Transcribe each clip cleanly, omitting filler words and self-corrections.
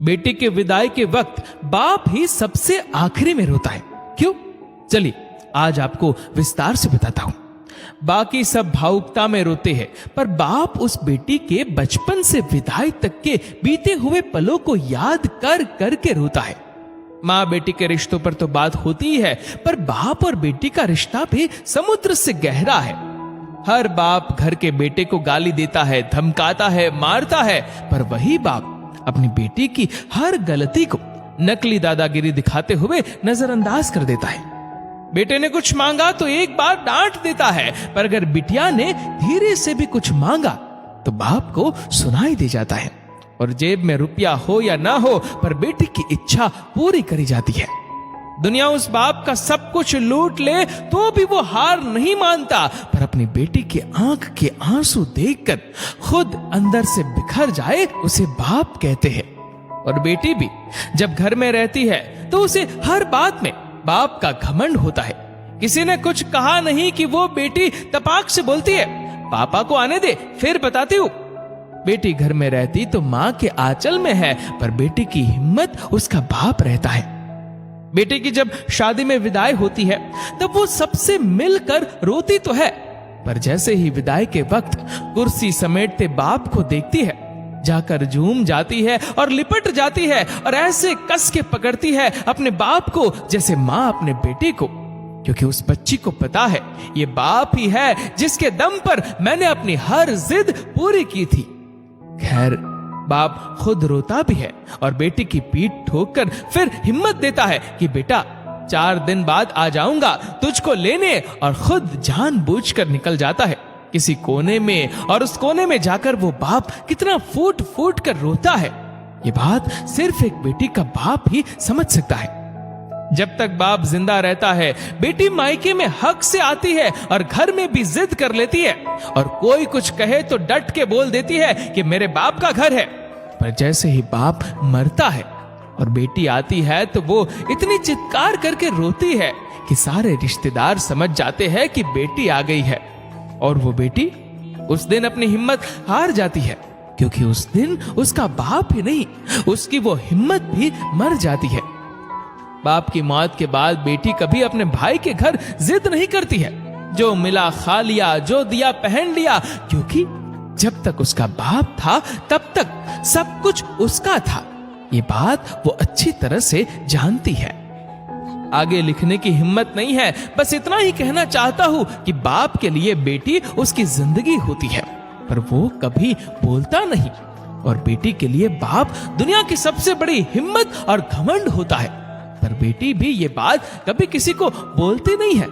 बेटी के विदाई के वक्त बाप ही सबसे आखिरी में रोता है। क्यों? चलिए आज आपको विस्तार से बताता हूं। बाकी सब भावुकता में रोते हैं, पर बाप उस बेटी के बचपन से विदाई तक के बीते हुए पलों को याद कर कर के रोता है। माँ बेटी के रिश्तों पर तो बात होती ही है, पर बाप और बेटी का रिश्ता भी समुद्र से गहरा है। हर बाप घर के बेटे को गाली देता है, धमकाता है, मारता है, पर वही बाप अपनी बेटी की हर गलती को नकली दादागिरी दिखाते हुए नजरअंदाज कर देता है। बेटे ने कुछ मांगा तो एक बार डांट देता है, पर अगर बिटिया ने धीरे से भी कुछ मांगा तो बाप को सुनाई दे जाता है। और जेब में रुपया हो या ना हो, पर बेटी की इच्छा पूरी करी जाती है। दुनिया उस बाप का सब कुछ लूट ले तो भी वो हार नहीं मानता, पर अपनी बेटी की आंख के आंसू देखकर खुद अंदर से बिखर जाए उसे बाप कहते हैं। और बेटी भी जब घर में रहती है तो उसे हर बात में बाप का घमंड होता है। किसी ने कुछ कहा नहीं कि वो बेटी तपाक से बोलती है, पापा को आने दे फिर बताती हूँ। बेटी घर में रहती तो माँ के आंचल में है, पर बेटी की हिम्मत उसका बाप रहता है। बेटी की जब शादी में विदाई होती है तब वो सबसे मिलकर रोती तो है, पर जैसे ही विदाई के वक्त कुर्सी समेटते बाप को देखती है, जाकर झूम जाती है और लिपट जाती है और ऐसे कस के पकड़ती है अपने बाप को जैसे माँ अपने बेटे को, क्योंकि उस बच्ची को पता है ये बाप ही है जिसके दम पर मैंने अपनी हर जिद पूरी की थी। खैर बाप खुद रोता भी है और बेटी की पीठ ठोककर फिर हिम्मत देता है कि बेटा 4 दिन बाद आ जाऊंगा तुझको लेने, और खुद जानबूझकर निकल जाता है किसी कोने में, और उस कोने में जाकर वो बाप कितना फूट फूट कर रोता है, ये बात सिर्फ एक बेटी का बाप ही समझ सकता है। जब तक बाप जिंदा रहता है बेटी मायके में हक से आती है और घर में भी जिद कर लेती है, और कोई कुछ कहे तो डट के बोल देती है कि मेरे बाप का घर है। पर जैसे ही बाप मरता है और बेटी आती है तो वो इतनी चित्कार करके रोती है कि सारे रिश्तेदार समझ जाते हैं कि बेटी आ गई है। और वो बेटी उस दिन अपनी हिम्मत हार जाती है, क्योंकि उस दिन उसका बाप ही नहीं उसकी वो हिम्मत भी मर जाती है। बाप की मौत के बाद बेटी कभी अपने भाई के घर जिद नहीं करती है, जो मिला खा लिया, जो दिया पहन लिया, क्योंकि जब तक उसका बाप था तब तक सब कुछ उसका था। ये बात वो अच्छी तरह से जानती है। आगे लिखने की हिम्मत नहीं है, बस इतना ही कहना चाहता हूं कि बाप के लिए बेटी उसकी जिंदगी होती है, पर वो कभी बोलता नहीं, और बेटी के लिए बाप दुनिया की सबसे बड़ी हिम्मत और घमंड होता है, पर बेटी भी ये बात कभी किसी को बोलती नहीं है।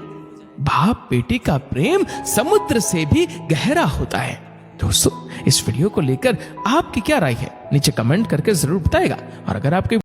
बाप बेटी का प्रेम समुद्र से भी गहरा होता है। दोस्तों, इस वीडियो को लेकर आपकी क्या राय है नीचे कमेंट करके जरूर बताएगा। और अगर आपके